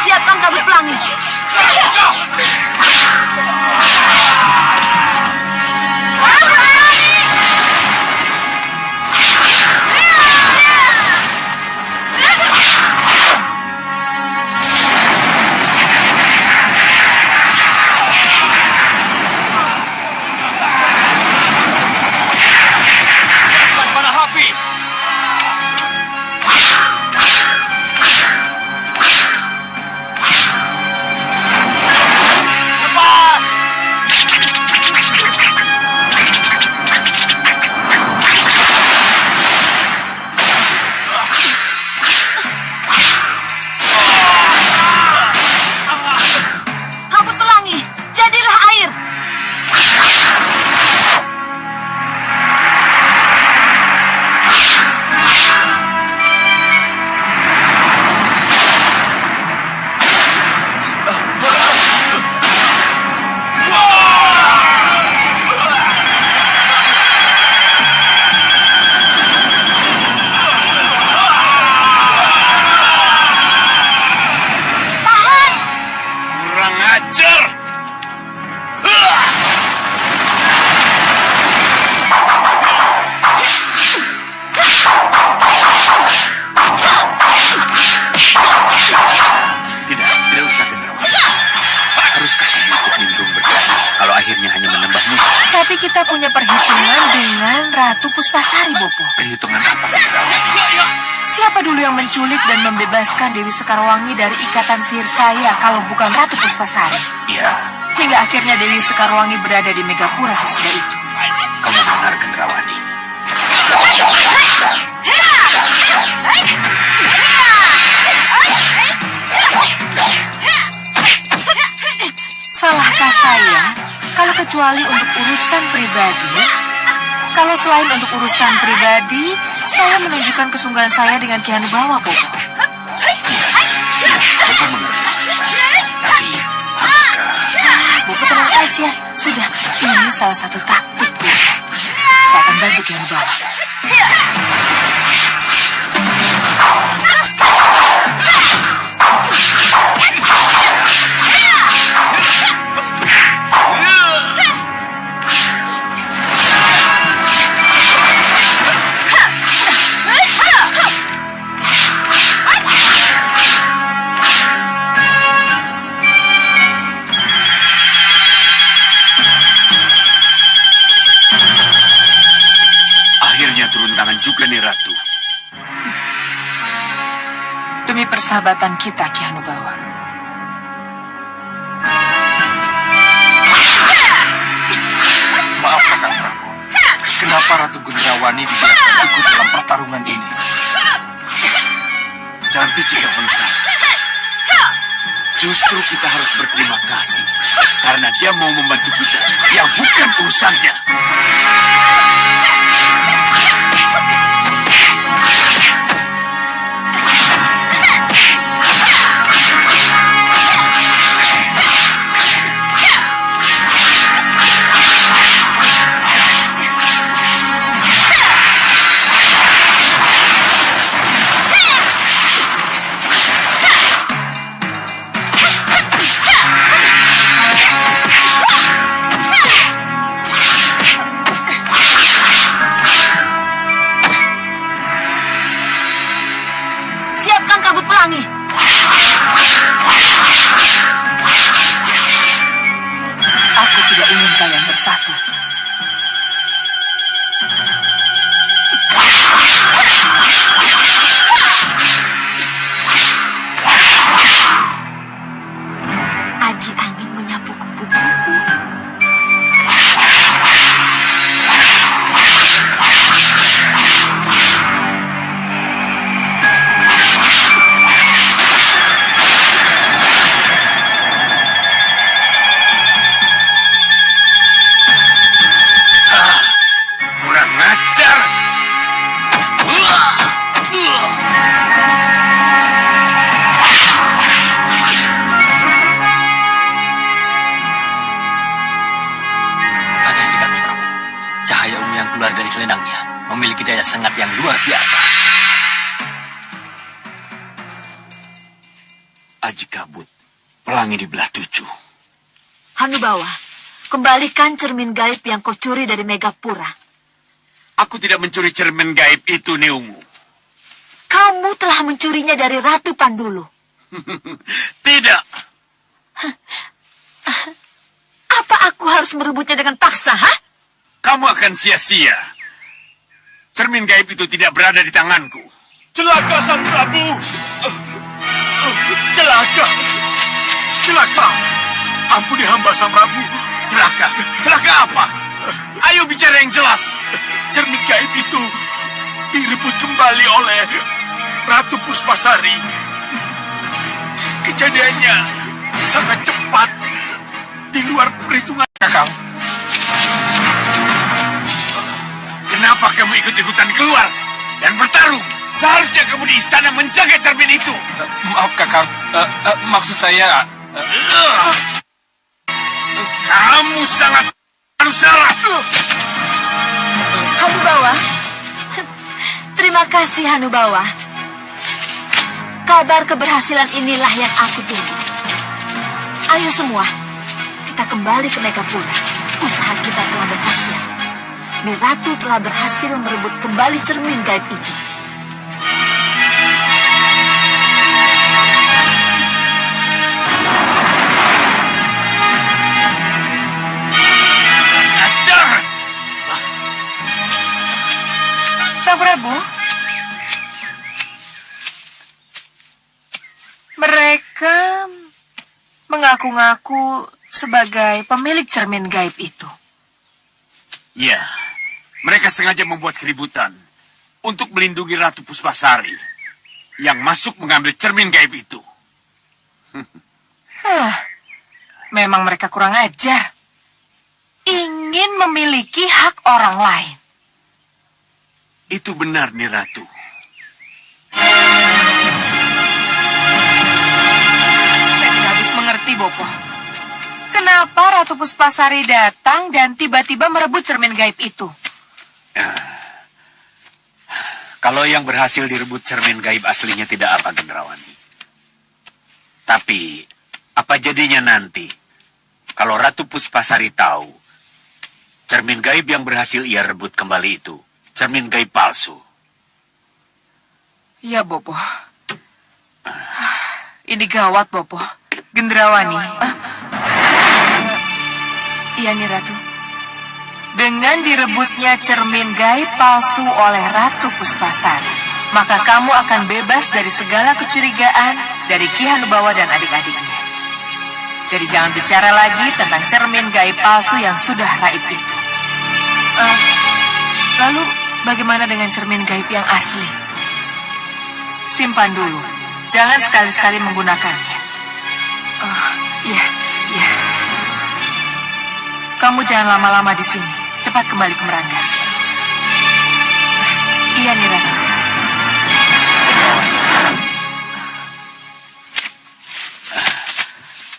Siapkan kabut pelangi. Pada api. Kabut pelangi, jadilah air. Kurang ajar! Tidak usah Gendrawani. Haruskah kami ikut nimbrung berkali kalau akhirnya hanya menambah musuh? Tapi kita punya perhitungan dengan Ratu Puspasari, Bopo. Perhitungan apa, Gendrawani? Siapa dulu yang menculik dan membebaskan Dewi Sekarwangi dari ikatan sihir saya kalau bukan Ratu Puspasari? Ya, Hingga akhirnya Dewi Sekarwangi berada di Megapura sesudah itu. kamu benar, Gendrawani. Salahkah saya kalau kecuali untuk urusan pribadi? Kalau selain untuk urusan pribadi, saya menunjukkan kesungguhan saya dengan Ki Hanubawa, Bopo. Bopo mengerti. Tapi, haruskah... Bopo tenang saja. Sudah, ini salah satu taktik, Bopo. Saya akan bantu Ki Hanubawa. Demi persahabatan kita, Ki Hanubawa. Maaf Kakang Prabu. Kenapa Ratu Gendrawani dibiarkan ikut dalam pertarungan ini? Jangan picik manusia. Justru kita harus berterima kasih karena dia mau membantu kita. Yang bukan urusannya. Siapkan kabut pelangi. Aku tidak ingin kalian bersatu. Aji angin menyapu kupu-kupu. Kurang ajar. Hati-hati Kakang Prabu. Cahaya ungu yang keluar dari selendangnya memiliki daya sengat yang luar biasa. Aji kabut, pelangi di belah tujuh. Hanubawa, kembalikan cermin gaib yang kau curi dari Megapura. Aku tidak mencuri cermin gaib itu, Neungu. Kamu telah mencurinya dari Ratu Pandulu. Tidak. Apa aku harus merebutnya dengan paksa, hah? Kamu akan sia-sia. Cermin gaib itu tidak berada di tanganku. Celaka Sang Prabu! Celaka! Celaka! Ampuni hamba Sang Prabu. Celaka? Celaka apa? Ayo bicara yang jelas. Cermin gaib itu direbut kembali oleh Ratu Puspasari. Kejadiannya sangat cepat, di luar perhitungan. Kakang, Kenapa kamu ikut-ikutan keluar dan bertarung? Seharusnya kamu di istana menjaga cermin itu. maaf Kakang. Maksud saya... Kamu sangat salah. Hanubawa. Terima kasih, Hanubawa. Kabar keberhasilan inilah yang aku tunggu. Ayo semua, kita kembali ke Megapura. Usaha kita telah berhasil. Niratu telah berhasil merebut kembali cermin gaib itu. Ajar! Sang Prabu, mereka mengaku-ngaku sebagai pemilik cermin gaib itu. Ya, mereka sengaja membuat keributan untuk melindungi Ratu Puspasari yang masuk mengambil cermin gaib itu. Memang mereka kurang ajar. Ingin memiliki hak orang lain. Itu benar nih Ratu. Saya tidak habis mengerti, Bopo. Kenapa Ratu Puspasari datang dan tiba-tiba merebut cermin gaib itu? Kalau yang berhasil direbut cermin gaib aslinya tidak apa, Gendrawani. Tapi, apa jadinya nanti kalau Ratu Puspasari tahu cermin gaib yang berhasil ia rebut kembali itu cermin gaib palsu? Iya, Bopo. Ini gawat, Bopo. Gendrawani. Iya nih, Ratu. Dengan direbutnya cermin gaib palsu oleh Ratu Puspasari, maka kamu akan bebas dari segala kecurigaan dari Ki Hanubawa dan adik-adiknya. Jadi jangan bicara lagi tentang cermin gaib palsu yang sudah raib itu. Lalu bagaimana dengan cermin gaib yang asli? Simpan dulu, jangan sekali-sekali menggunakannya. Iya. Kamu jangan lama-lama di sini. Cepat kembali ke Meranggas. Iya, Nyi Ratu.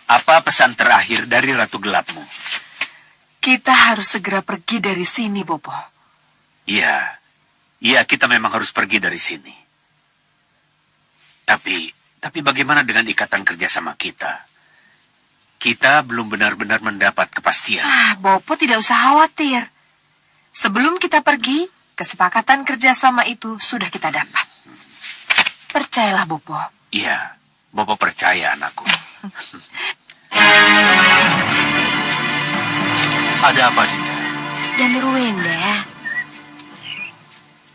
Apa pesan terakhir dari Ratu Gelapmu? Kita harus segera pergi dari sini, Bopo. Iya, kita memang harus pergi dari sini. Tapi bagaimana dengan ikatan kerjasama kita? Kita belum benar-benar mendapat kepastian. Bopo tidak usah khawatir. Sebelum kita pergi, kesepakatan kerjasama itu sudah kita dapat. Percayalah, Bopo. Iya, Bopo percaya, anakku. Ada apa, Dinda? Danurwenda.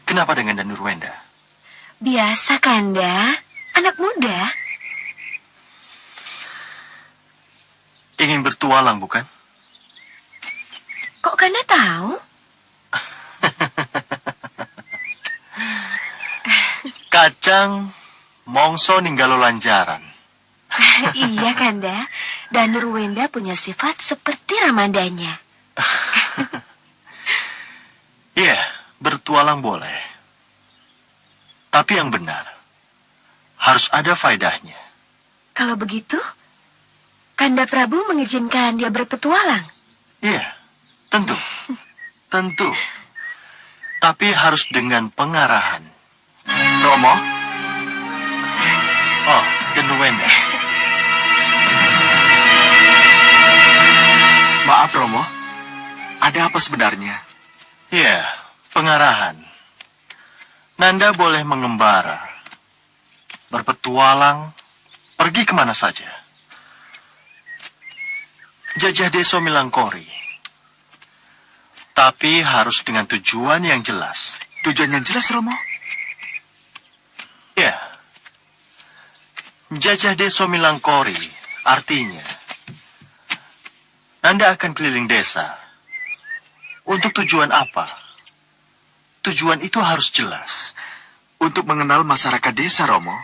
Kenapa dengan Danurwenda? Biasa, Kanda. Anak muda. Ingin bertualang, bukan? Kok Kanda tahu? Kacang, mongso ninggalo lanjaran. Iya, Kanda. Danurwenda punya sifat seperti Ramadanya. Iya, bertualang boleh. Tapi yang benar, harus ada faedahnya. Kalau begitu, Kanda Prabu mengizinkan dia berpetualang? Iya, tentu. Tentu. Tapi harus dengan pengarahan. Romo? Oh, Danurwenda. Maaf, Romo. Ada apa sebenarnya? Iya, pengarahan. Nanda boleh mengembara, berpetualang, pergi kemana saja. Jajah Deso Milangkori. Tapi harus dengan tujuan yang jelas. Tujuan yang jelas, Romo? Ya. Jajah Deso Milangkori artinya Nanda akan keliling desa. Untuk tujuan apa? Tujuan itu harus jelas. Untuk mengenal masyarakat desa, Romo.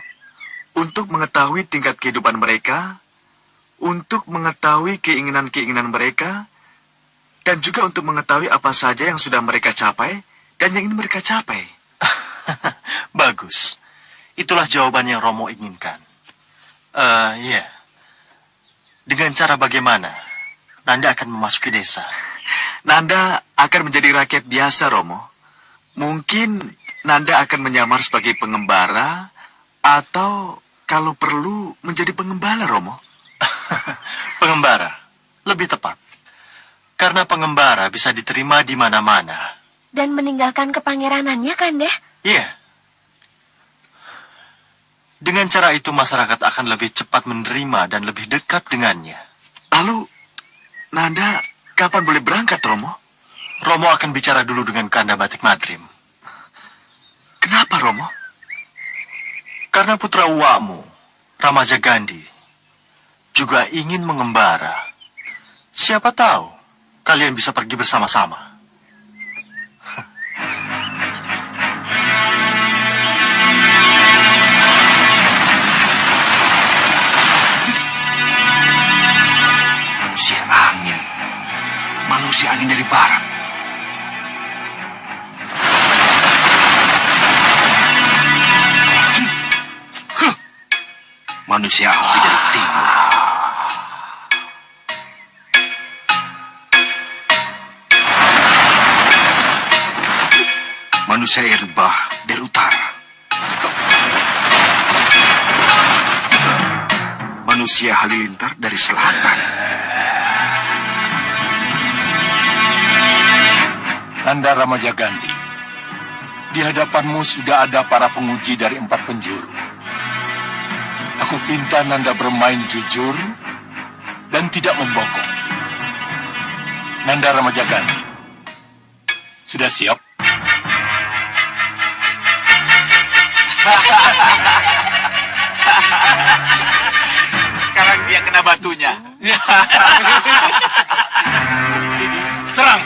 Untuk mengetahui tingkat kehidupan mereka. Untuk mengetahui keinginan-keinginan mereka. Dan juga untuk mengetahui apa saja yang sudah mereka capai dan yang ingin mereka capai. Bagus. Itulah jawaban yang Romo inginkan. Iya. Dengan cara bagaimana Nanda akan memasuki desa? Nanda akan menjadi rakyat biasa, Romo. Mungkin Nanda akan menyamar sebagai pengembara atau kalau perlu menjadi pengembala, Romo. Pengembara, lebih tepat. Karena pengembara bisa diterima di mana-mana. Dan meninggalkan kepangeranannya, Kanda? Iya. Dengan cara itu masyarakat akan lebih cepat menerima dan lebih dekat dengannya. Lalu, Nanda kapan boleh berangkat, Romo? Romo akan bicara dulu dengan Kanda Batik Madrim. Kenapa, Romo? Karena putra uakmu, Ramaja Gandhi, juga ingin mengembara. Siapa tahu kalian bisa pergi bersama-sama. Manusia angin dari barat. Manusia api dari timur. Manusia air bah dari utara. Manusia halilintar dari selatan. Nanda Ramaja Gandhi, di hadapanmu sudah ada para penguji dari 4 penjuru. Aku pinta Nanda bermain jujur dan tidak membokong. Nanda Ramaja Gandhi, sudah siap? Sekarang dia kena batunya. Serang!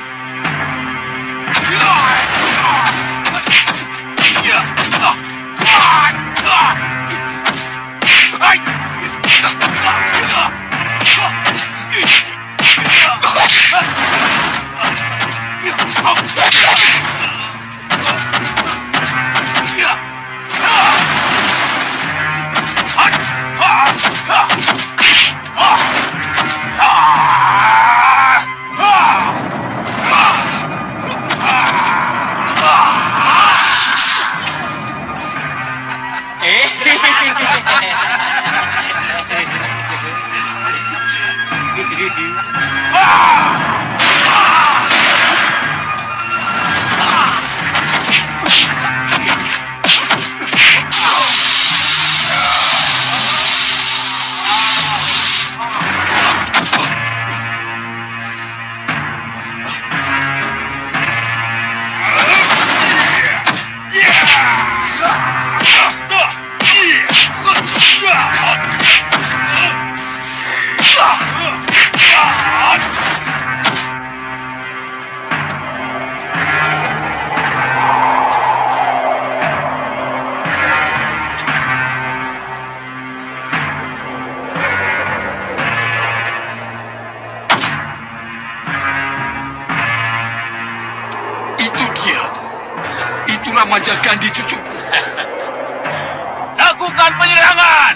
Majagandhi cucuku. Lakukan penyerangan!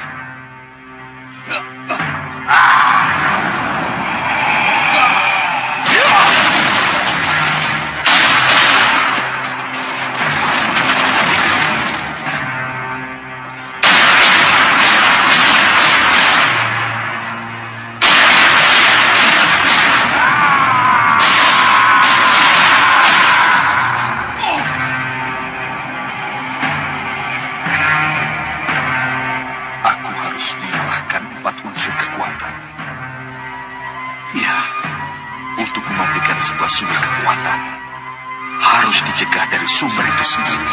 Sebuah sumber kekuatan harus dicegah dari sumber itu sendiri.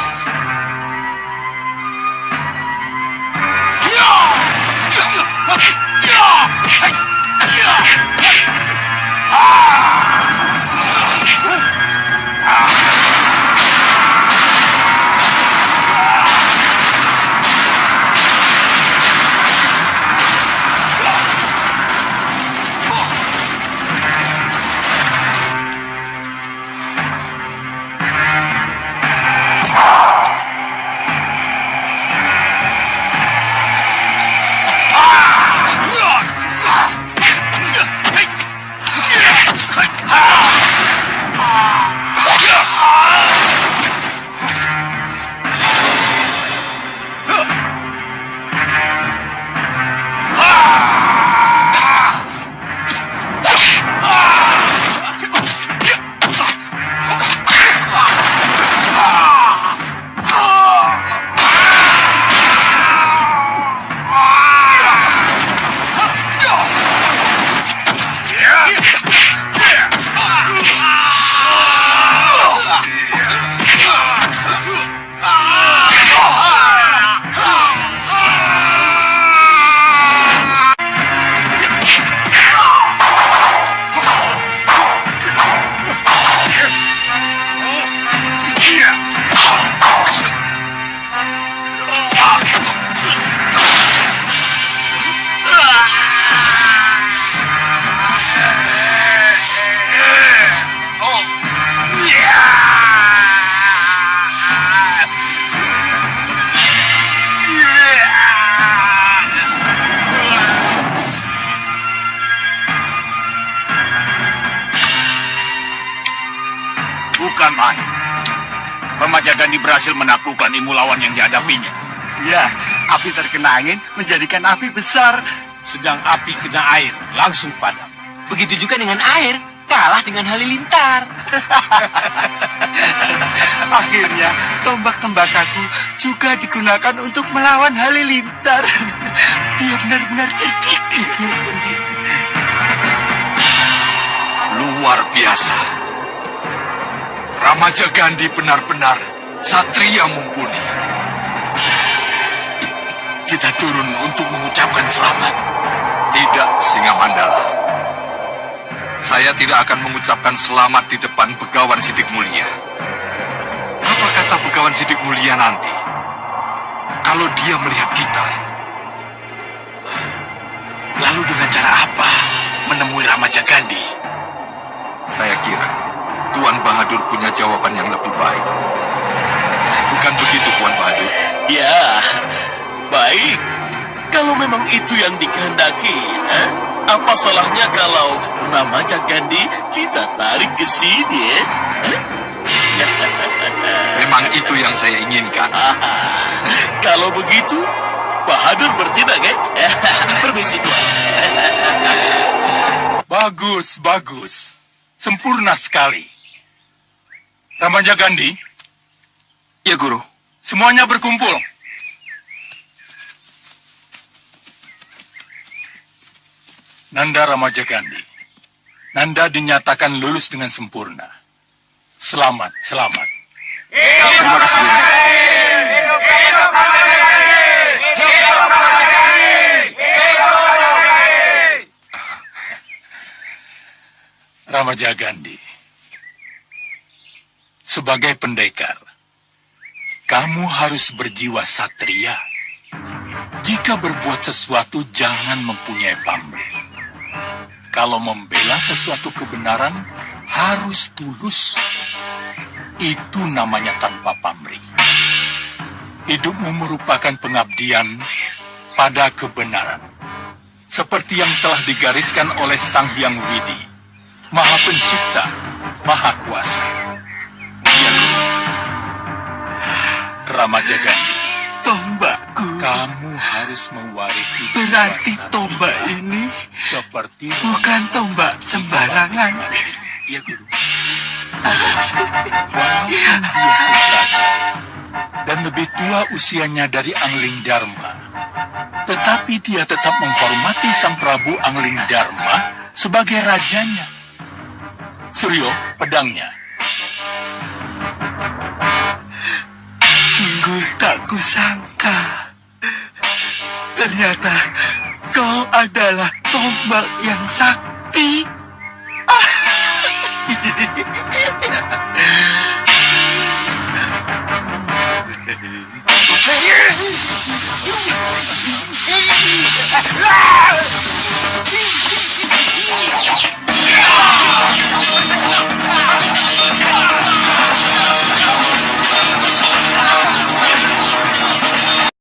Bukan main. Majagandhi berhasil menaklukkan ilmu lawan yang dihadapinya. Ya, api terkena angin menjadikan api besar. Sedang api kena air, langsung padam. Begitu juga dengan air, kalah dengan halilintar. Akhirnya, tombak tembakaku juga digunakan untuk melawan halilintar. Dia benar-benar cerdik. Luar biasa. Ramajagandhi benar-benar satria mumpuni. turun untuk mengucapkan selamat. Tidak, Singa Mandala. Saya tidak akan mengucapkan selamat di depan Begawan Sidik Mulia. Apa kata Begawan Sidik Mulia nanti? Kalau dia melihat kita. Lalu dengan cara apa menemui Ramaja Gandhi? Saya kira Tuan Bahadur punya jawaban yang lebih baik. Bukan begitu, Tuan Bahadur? Ya, baik. Kalau memang itu yang dikehendaki, apa salahnya kalau Ramaja Gandhi kita tarik ke sini, Memang itu yang saya inginkan. Kalau begitu, Bahadur bertindak, Permisi, Tuan. Bagus, bagus. Sempurna sekali. Ramaja Gandhi? Ya, Guru. Semuanya berkumpul. Nanda Ramaja Gandhi. Nanda dinyatakan lulus dengan sempurna. Selamat, selamat. Terima kasih, Guru. Ramaja Gandhi, sebagai pendekar, kamu harus berjiwa satria. Jika berbuat sesuatu, jangan mempunyai pamrih. Kalau membela sesuatu kebenaran, harus tulus. Itu namanya tanpa pamrih. Hidupmu merupakan pengabdian pada kebenaran. Seperti yang telah digariskan oleh Sang Hyang Widi, Maha Pencipta, Maha Kuasa. Ya, Guru. Ramaja Gandhi, Tombakku. kamu harus mewarisi Berarti jiwa tombak satria ini seperti bukan tombak sembarangan. Ya, Guru. Walaupun dia sederajat dan lebih tua usianya dari Angling Dharma, tetapi dia tetap menghormati Sang Prabu Angling Dharma sebagai rajanya. Suryo, pedangnya. Sungguh tak kusangka. Ternyata kau adalah tombak yang sakti.